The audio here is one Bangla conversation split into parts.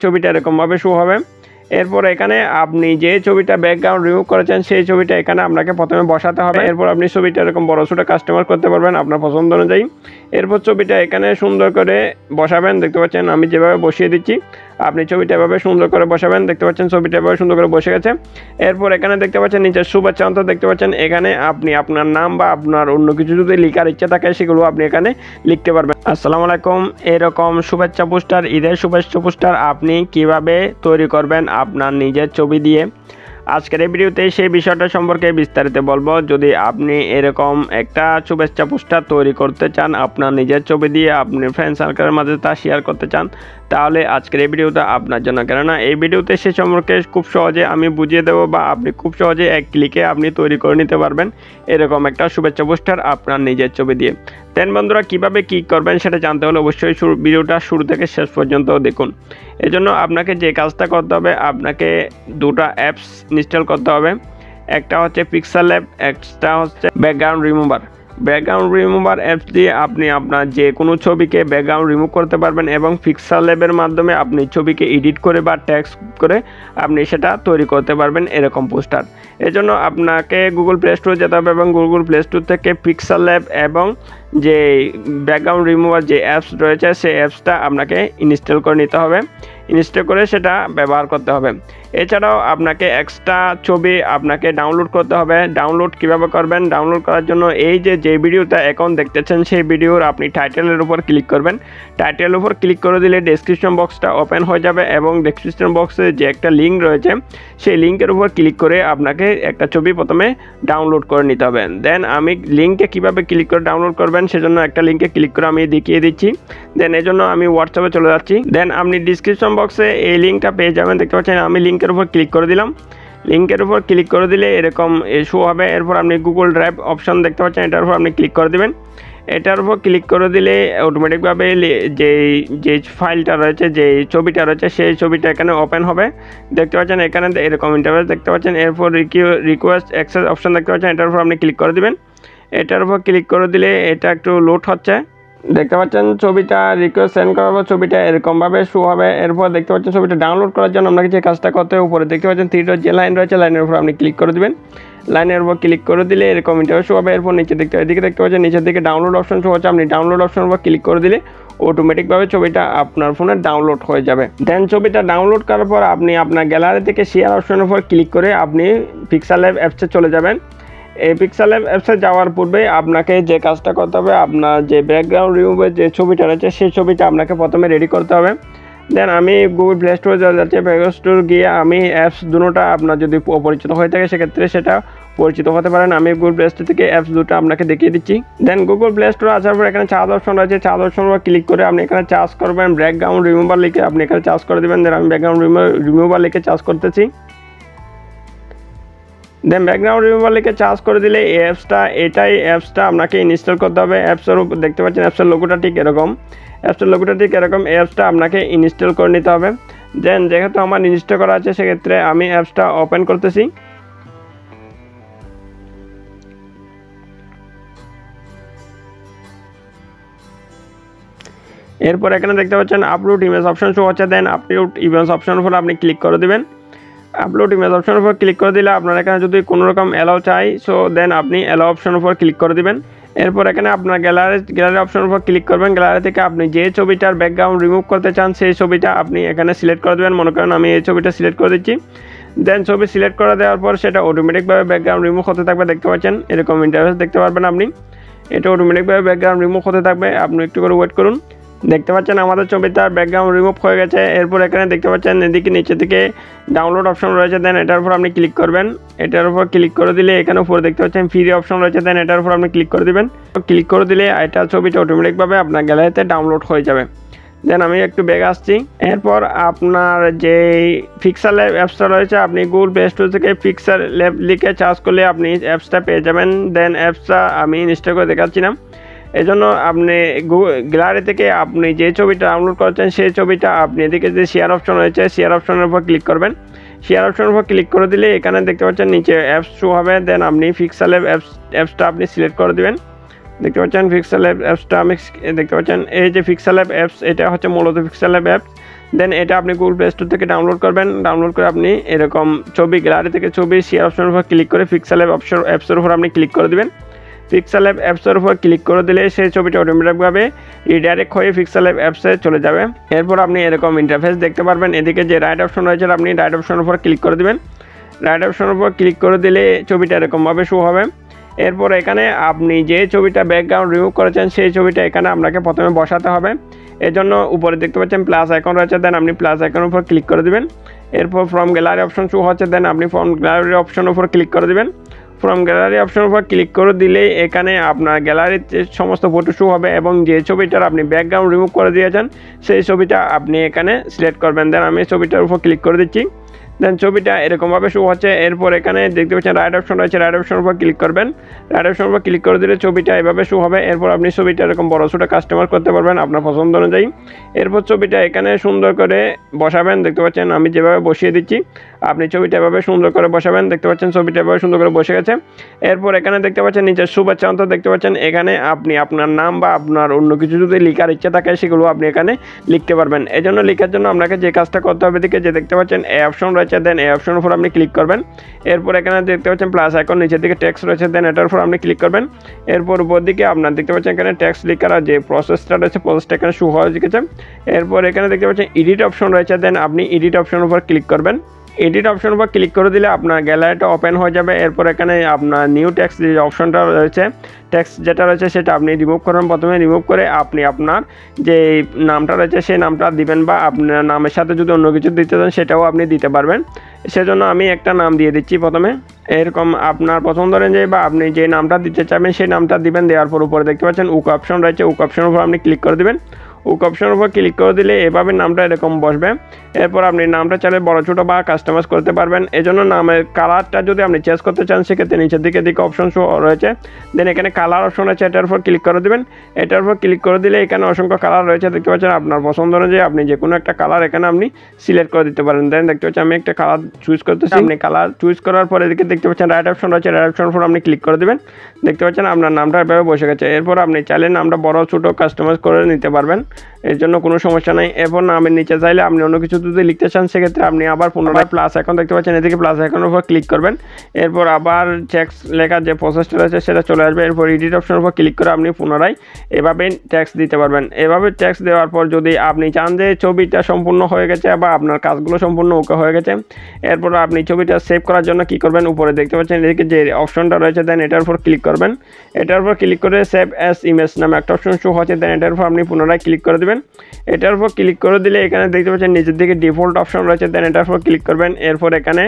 ছবিটা এরকমভাবে শো হবে। এরপর এখানে আপনি যে ছবিটা ব্যাকগ্রাউন্ড রিমুভ করেছেন সেই ছবিটা এখানে আপনাকে প্রথমে বসাতে হবে। এরপর আপনি ছবিটা এরকম বড় ছোটো কাস্টমাইজ করতে পারবেন আপনার পছন্দ অনুযায়ী। এরপর ছবিটা এখানে সুন্দর করে বসাবেন। দেখতে পাচ্ছেন আমি যেভাবে বসিয়ে দিচ্ছি, আপনি ছবিটা এভাবে সুন্দর করে বসাবেন। দেখতে পাচ্ছেন ছবিটা এভাবে সুন্দর করে বসে গেছে। এরপর এখানে দেখতে পাচ্ছেন নিচে শুভেচ্ছা অন্তর দেখতে পাচ্ছেন। এখানে আপনি আপনার নাম বা আপনার অন্য কিছু যদি লেখার ইচ্ছা থাকে সেগুলো আপনি এখানে লিখতে পারবেন। আসসালামু আলাইকুম। এরকম শুভেচ্ছা পোস্টার, ঈদের শুভেচ্ছা পোস্টার আপনি কিভাবে তৈরি করবেন আপনার নিজের ছবি দিয়ে, আজকের এই ভিডিওতে সেই বিষয়টা সম্পর্কে বিস্তারিত বলবো। যদি আপনি এরকম একটা শুভেচ্ছা পোস্টার তৈরি করতে চান আপনার নিজের ছবি দিয়ে, আপনি ফ্রেন্ড সার্কেলের মাঝে তা শেয়ার করতে চান, তাহলে আজকের এই ভিডিওটা আপনার জন্য। কেননা এই ভিডিওতে সে সম্পর্কে খুব সহজে আমি বুঝিয়ে দেবো বা আপনি খুব সহজে এক ক্লিকে আপনি তৈরি করে নিতে পারবেন এরকম একটা শুভেচ্ছা পোস্টার আপনার নিজের ছবি দিয়ে। দেন বন্ধুরা কীভাবে কী করবেন সেটা জানতে হলে অবশ্যই ভিডিওটা শুরু থেকে শেষ পর্যন্ত দেখুন। এজন্য আপনাকে যে কাজটা করতে হবে, আপনাকে দুটো অ্যাপস ইনস্টল করতে হবে। একটা হচ্ছে পিক্সেল ল্যাব, একটা হচ্ছে background remover. Background remover apps দিয়ে আপনি আপনার যে কোনো ছবিকে ব্যাকগ্রাউন্ড রিমুভ করতে পারবেন এবং পিক্সেল ল্যাবের মাধ্যমে আপনি ছবিকে এডিট করে বা টেক্সট করে আপনি সেটা তৈরি করতে পারবেন এরকম পোস্টার। এজন্য আপনাকে গুগল প্লে স্টোরে যেতে হবে এবং গুগল প্লে স্টোর থেকে পিক্সেল ল্যাব এবং যে ব্যাকগ্রাউন্ড রিমুভার যে অ্যাপস রয়েছে সেই অ্যাপসটা আপনাকে ইনস্টল করে নিতে হবে। ইনস্টল করে সেটা ব্যবহার করতে হবে। এছাড়াও আপনাকে এক্সট্রা ছবি আপনাকে ডাউনলোড করতে হবে। ডাউনলোড কিভাবে করবেন? ডাউনলোড করার জন্য এই যে ভিডিওটা এখন দেখতেছেন সেই ভিডিওর আপনি টাইটেলের উপর ক্লিক করবেন। টাইটেলের উপর ক্লিক করে দিলে ডেসক্রিপশন বক্সটা ওপেন হয়ে যাবে এবং ডেসক্রিপশন বক্সে যে একটা লিঙ্ক রয়েছে সেই লিঙ্কের উপর ক্লিক করে আপনাকে একটা ছবি প্রথমে ডাউনলোড করে নিতে হবে। দেন আমি লিঙ্কে কীভাবে ক্লিক করে ডাউনলোড করবেন সেজন্য একটা লিঙ্কে ক্লিক করে আমি দেখিয়ে দিচ্ছি। দেন এজন্য আমি হোয়াটসঅ্যাপে চলে যাচ্ছি। দেন আপনি ডিসক্রিপশন বক্সে এই লিঙ্কটা পেয়ে যাবেন। দেখতে পাচ্ছেন আমি লিঙ্কের উপর ক্লিক করে দিলাম। লিঙ্কের উপর ক্লিক করে দিলে এরকম শো হবে। এরপর আপনি গুগল ড্রাইভ অপশন দেখতে পাচ্ছেন, এটার উপর আপনি ক্লিক করে দেবেন। এটার উপর ক্লিক করে দিলে অটোমেটিকভাবে যে ফাইলটা রয়েছে, যে ছবিটা রয়েছে সেই ছবিটা এখানে ওপেন হবে। দেখতে পাচ্ছেন এখানে এরকম ইন্টারফেস দেখতে পাচ্ছেন। এরপর রিকোয়েস্ট অ্যাক্সেস অপশন দেখতে পাচ্ছেন, এটার উপর আপনি ক্লিক করে দেবেন। এটার উপর ক্লিক করে দিলে এটা একটু লোড হচ্ছে। দেখতে পাচ্ছেন ছবিটা রিকোয়েস্ট সেন্ড করার পর ছবিটা এরকমভাবে শো হবে। এরপর দেখতে পাচ্ছেন ছবিটা ডাউনলোড করার জন্য আপনাকে যে কাজটা করতে হবে, উপরে দেখতে পাচ্ছেন থ্রি ডট যে লাইন রয়েছে লাইনের উপর আপনি ক্লিক করে দেবেন। লাইনের উপর ক্লিক করে দিলে এরকম ইন্টারফেস শো হবে। এরপর এদিকে দেখতে পাচ্ছেন নিচের দিকে ডাউনলোড অপশন শো হচ্ছে। আপনি ডাউনলোড অপশনের উপর ক্লিক করে দিলে অটোমেটিকভাবে ছবিটা আপনার ফোনে ডাউনলোড হয়ে যাবে। দেন ছবিটা ডাউনলোড করার পর আপনি আপনার গ্যালারি থেকে শেয়ার অপশনের উপর ক্লিক করে আপনি পিক্সেল ল্যাব অ্যাপসে চলে যাবেন। এই পিক্সেল ল্যাব অ্যাপসে যাওয়ার পূর্বে আপনাকে যে কাজটা করতে হবে, আপনার যে ব্যাকগ্রাউন্ড রিমুভের যে ছবিটা রয়েছে সেই ছবিটা আপনাকে প্রথমে রেডি করতে হবে। দেন আমি গুগল প্লে স্টোরে যাচ্ছি। প্লে স্টোর গিয়ে আমি অ্যাপস দুটোটা আপনার যদি অপরিচিত হয়ে থাকে সেক্ষেত্রে সেটা পরিচিত হতে পারেন। আমি গুগল প্লে স্টোর থেকে অ্যাপস দুটো আপনাকে দেখিয়ে দিচ্ছি। দেন গুগল প্লে স্টোরে আসার পর এখানে চার্জ অপশন রয়েছে। চার্জ অপশনের উপর ক্লিক করে আপনি এখানে চার্জ করবেন। ব্যাকগ্রাউন্ড রিমুভার লিখে আপনি এখানে চার্জ করে দেবেন। দেন আমি ব্যাকগ্রাউন্ড রিমুভার লিখে চার্জ করতেছি। দেন ব্যাকগ্রাউন্ড রিমুভার লিখে চার্জ করে দিলে এই অ্যাপসটা আপনাকে ইনস্টল করতে হবে। অ্যাপসের উপর দেখতে পাচ্ছেন অ্যাপসের লোগোটা ঠিক এরকম। অ্যাপসটা আপনাকে ইনস্টল করে নিতে হবে। দেন যেহেতু আমার ইনস্টল করা আছে সেক্ষেত্রে আমি অ্যাপসটা ওপেন করতেছি। এরপর এখানে দেখতে পাচ্ছেন আপলোড ইমেজ অপশন শো হচ্ছে। দেন আপলোড ইমেজ অপশনের উপর আপনি ক্লিক করে দেবেন। আপলোড ইমেজ অপশনের উপর ক্লিক করে দিলে আপনার এখানে যদি কোনো রকম অ্যালাউ চাই দেন আপনি অ্যালাউ অপশনের উপর ক্লিক করে দিবেন। এরপর এখানে আপনার গ্যালারি অপশনের উপর ক্লিক করবেন। গ্যালারি থেকে আপনি যে ছবিটার ব্যাকগ্রাউন্ড রিমুভ করতে চান সেই ছবিটা আপনি এখানে সিলেক্ট করে দেবেন। মনে করেন আমি এই ছবিটা সিলেক্ট করে দিচ্ছি। দেন ছবি সিলেক্ট করে দেওয়ার পর সেটা অটোমেটিকভাবে ব্যাকগ্রাউন্ড রিমুভ হতে থাকবে। দেখতে পাচ্ছেন এরকম ইন্টারফেস দেখতে পারবেন আপনি। এটা অটোমেটিকভাবে ব্যাকগ্রাউন্ড রিমুভ হতে থাকবে, আপনি একটু করে ওয়েট করুন। দেখতে পাচ্ছেন আমাদের ছবিটার ব্যাকগ্রাউন্ড রিমুভ হয়ে গেছে। এরপর এখানে দেখতে পাচ্ছেন এদিকে নিচে থেকে ডাউনলোড অপশন রয়েছে। দেন এটার উপর আপনি ক্লিক করবেন। এটার উপর ক্লিক করে দিলে এখানে উপরে দেখতে পাচ্ছেন ফ্রি অপশন রয়েছে। দেন এটার উপর আপনি ক্লিক করে দিবেন। ক্লিক করে দিলে এটা ছবিটা অটোমেটিকভাবে আপনার গ্যালারিতে ডাউনলোড হয়ে যাবে। দেন আমি একটু ব্যাক আসছি। এরপর আপনার যে পিক্সেল ল্যাব অ্যাপসটা রয়েছে আপনি গুগল প্লে স্টোর থেকে পিক্সেল ল্যাব লিখে চার্জ করলে আপনি অ্যাপসটা পেয়ে যাবেন। দেন অ্যাপসটা আমি ইনস্টল করে দেখাচ্ছি না। এজন্য আপনি গ্যালারি থেকে আপনি যে ছবিটা ডাউনলোড করেছেন সেই ছবিটা আপনি এদিকে যে শেয়ার অপশন রয়েছে শেয়ার অপশনের উপর ক্লিক করবেন। শেয়ার অপশনের উপর ক্লিক করে দিলে এখানে দেখতে পাচ্ছেন নিচে অ্যাপস শো হবে। দেন আপনি পিক্সেল ল্যাব অ্যাপসটা আপনি সিলেক্ট করে দেবেন। দেখতে পাচ্ছেন পিক্সেল ল্যাব অ্যাপসটা আমি দেখতে পাচ্ছেন এই যে পিক্সেল ল্যাব অ্যাপস, এটা হচ্ছে মূলত পিক্সেল ল্যাব অ্যাপস। দেন এটা আপনি গুগল প্লে স্টোর থেকে ডাউনলোড করবেন। ডাউনলোড করে আপনি এরকম ছবি গ্যালারি থেকে ছবি শেয়ার অপশনের উপর ক্লিক করে পিক্সেল অ্যাপ অ্যাপসের উপর আপনি ক্লিক করে দেবেন। পিক্সেল অ্যাপ অ্যাপসের উপর ক্লিক করে দিলে সেই ছবিটা অটোমেটিকভাবে রিডাইরেক্ট হয়ে পিক্সেল অ্যাপ অ্যাপসে চলে যাবে। এরপর আপনি এরকম ইন্টারফেস দেখতে পারবেন। এদিকে যে রাইট অপশন রয়েছে আপনি রাইট অপশনের উপর ক্লিক করে দেবেন। রাইট অপশনের উপর ক্লিক করে দিলে ছবিটা এরকমভাবে শো হবে। এরপর এখানে আপনি যে ছবিটা ব্যাকগ্রাউন্ড রিমুভ করেছেন সেই ছবিটা এখানে আপনাকে প্রথমে বসাতে হবে। এজন্য উপরে দেখতে পাচ্ছেন প্লাস আইকন রয়েছে, দেন আপনি প্লাস আইকনের উপর ক্লিক করে দেবেন। এরপর ফ্রম গ্যালারি অপশন শো হচ্ছে, দেন আপনি ফ্রম গ্যালারি অপশনের উপর ক্লিক করে দেবেন। ফ্রম গ্যালারি অপশনের উপর ক্লিক করে দিলেই এখানে আপনার গ্যালারির সমস্ত ফটো শো হবে এবং যে ছবিটার আপনি ব্যাকগ্রাউন্ড রিমুভ করে দিয়েছেন সেই ছবিটা আপনি এখানে সিলেক্ট করবেন। দেন আমি ছবিটার উপর ক্লিক করে দিচ্ছি। দেন ছবিটা এরকমভাবে শো হচ্ছে। এরপর এখানে দেখতে পাচ্ছেন রাইট অপশন রয়েছে, রাইট অপশনের উপর ক্লিক করবেন। রাইট অপশনের উপর ক্লিক করে দিলে ছবিটা এভাবে শো হবে। এরপর আপনি ছবিটা এরকম বড় ছোটো কাস্টমার করতে পারবেন আপনার পছন্দ অনুযায়ী। এরপর ছবিটা এখানে সুন্দর করে বসাবেন। দেখতে পাচ্ছেন আমি যেভাবে বসিয়ে দিচ্ছি, আপনি ছবিটা এভাবে সুন্দর করে বসাবেন। দেখতে পাচ্ছেন ছবিটা এভাবে সুন্দর করে বসে গেছে। এরপর এখানে দেখতে পাচ্ছেন নিচে শুভেচ্ছা অন্তর দেখতে পাচ্ছেন। এখানে আপনি আপনার নাম বা আপনার অন্য কিছু যদি লেখার ইচ্ছা থাকে সেগুলো আপনি এখানে লিখতে পারবেন। এই জন্য লেখার জন্য আপনাকে যে কাজটা করতে হবে, এদিকে যে দেখতে পাচ্ছেন এই অপশন রয়েছে, দেন এই অপশনের উপর আপনি ক্লিক করবেন। এরপর এখানে দেখতে পাচ্ছেন প্লাস আইকন, নিচের দিকে টেক্সট রয়েছে, দেন এটার উপর আপনি ক্লিক করবেন। এরপর উপর দিকে আপনার দেখতে পাচ্ছেন এখানে টেক্সট লেখার যে প্রসেসটা রয়েছে প্রসেসটা এখানে শো হয়ে গেছে। এরপর এখানে দেখতে পাচ্ছেন এডিট অপশন রয়েছে, দেন আপনি এডিট অপশনের উপর ক্লিক করবেন। এডিট অপশন উপর ক্লিক করে দিলে আপনার গ্যালারিটা ওপেন হয়ে যাবে। এরপর এখানে আপনার নিউ টেক্সট যে অপশনটা রয়েছে, টেক্সট যেটা রয়েছে সেটা আপনি রিমুভ করবেন। প্রথমে রিমুভ করে আপনি আপনার যে নামটা রয়েছে সেই নামটা দিবেন, বা আপনার নামের সাথে যদি অন্য কিছু দিতে চান সেটাও আপনি দিতে পারবেন। সেজন্য আমি একটা নাম দিয়ে দিচ্ছি প্রথমে। এরকম আপনার পছন্দ অনুযায়ী বা আপনি যে নামটা দিতে চাইবেন সেই নামটা দিবেন। দেওয়ার পর উপরে দেখতে পাচ্ছেন উক অপশন রয়েছে, উক অপশনের উপর আপনি ক্লিক করে দেবেন। উক অপশনের উপর ক্লিক করে দিলে এভাবে নামটা এরকম বসবে। এরপর আপনি নামটা চাইলে বড় ছোটো বা কাস্টমাইজ করতে পারবেন। এজন্য নামের কালারটা যদি আপনি চেঞ্জ করতে চান সেক্ষেত্রে নিচের দিকে অপশন শো রয়েছে, দেন এখানে কালার অপশন আছে, এটার উপর ক্লিক করে দেবেন। এটার উপর ক্লিক করে দিলে এখানে অসংখ্য কালার রয়েছে দেখতে পাচ্ছেন। আপনার পছন্দ অনুযায়ী আপনি যে কোনো একটা কালার এখানে আপনি সিলেক্ট করে দিতে পারেন। দেন দেখতে পাচ্ছেন আমি একটা কালার চুজ করতেছি। আপনি কালার চুজ করার পরে এদিকে দেখতে পাচ্ছেন রাইট অপশন রয়েছে, রাইট অপশনের উপর আপনি ক্লিক করে দেবেন। দেখতে পাচ্ছেন আপনার নামটা এভাবে বসে গেছে। এরপর আপনি চাইলে নামটা বড় ছোটো কাস্টমাইজ করে নিতে পারবেন, এর জন্য কোনো সমস্যা নাই। এরপর নামের নিচে চাইলে আপনি অন্য কিছু যদি লিখতে চান সেক্ষেত্রে আপনি আবার পুনরায় প্লাস আইকন দেখতে পাচ্ছেন, এদিকে প্লাস আইকনের উপর ক্লিক করবেন। এরপর আবার টেক্সট লেখার যে প্রসেসটা রয়েছে সেটা চলে আসবে। এরপর এডিট অপশনের উপর ক্লিক করে আপনি পুনরায় এভাবে টেক্সট দিতে পারবেন। এভাবে টেক্সট দেওয়ার পর যদি আপনি চান যে ছবিটা সম্পূর্ণ হয়ে গেছে বা আপনার কাজগুলো সম্পূর্ণ ওকে হয়ে গেছে, এরপর আপনি ছবিটা সেভ করার জন্য কি করবেন, উপরে দেখতে পাচ্ছেন এদিকে যে অপশনটা রয়েছে, দেন এটার উপর ক্লিক করবেন। এটার উপর ক্লিক করে সেভ অ্যাজ ইমেজ নামে একটা অপশন শো হচ্ছে, দেন এটার উপর আপনি পুনরায় ক্লিক করে দেবেন। এটার উপর ক্লিক করে দিলে এখানে দেখতে পাচ্ছেন নিচের দিকে ডিফল্ট অপশন রয়েছে, দেন এটার উপর ক্লিক করবেন। এরপর এখানে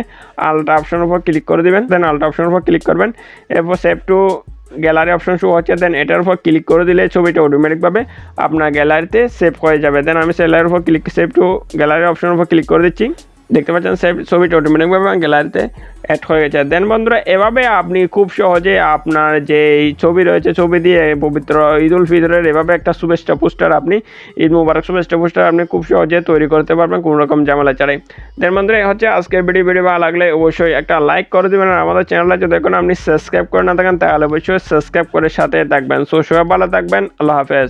আলট্রা অপশনের উপর ক্লিক করে দিবেন, দেন আলট্রা অপশনের উপর ক্লিক করবেন। এরপর save two gallery option show হচ্ছে, দেন এটার উপর ক্লিক করে দিলে ছবিটা অটোমেটিকভাবে আপনার গ্যালারিতে সেভ হয়ে যাবে। দেন আমি সেলার উপর ক্লিক সেভ টু গ্যালারি অপশনের উপর ক্লিক করে দিচ্ছি। দেখতে পাচ্ছেন সেভ ছবিটা অটোমেটিকভাবে গ্যালারিতে অ্যাড হয়ে গেছে। দেন বন্ধুরা এভাবে আপনি খুব সহজে আপনার যে ছবি রয়েছে ছবি দিয়ে পবিত্র ঈদ উল ফিতরের এভাবে একটা শুভেচ্ছা পোস্টার আপনি ঈদ মুবারক শুভেচ্ছা পোস্টার আপনি খুব সহজে তৈরি করতে পারবেন কোনো রকম ঝামেলা ছাড়াই। দেন বন্ধুরা হচ্ছে আজকের ভিডিও ভালো লাগলে অবশ্যই একটা লাইক করে দেবেন। আর আমাদের চ্যানেলটা যদি এখন আপনি সাবস্ক্রাইব করে না থাকেন তাহলে অবশ্যই সাবস্ক্রাইব করে সাথে থাকবেন। সো সবাই ভালো থাকবেন, আল্লাহ হাফেজ।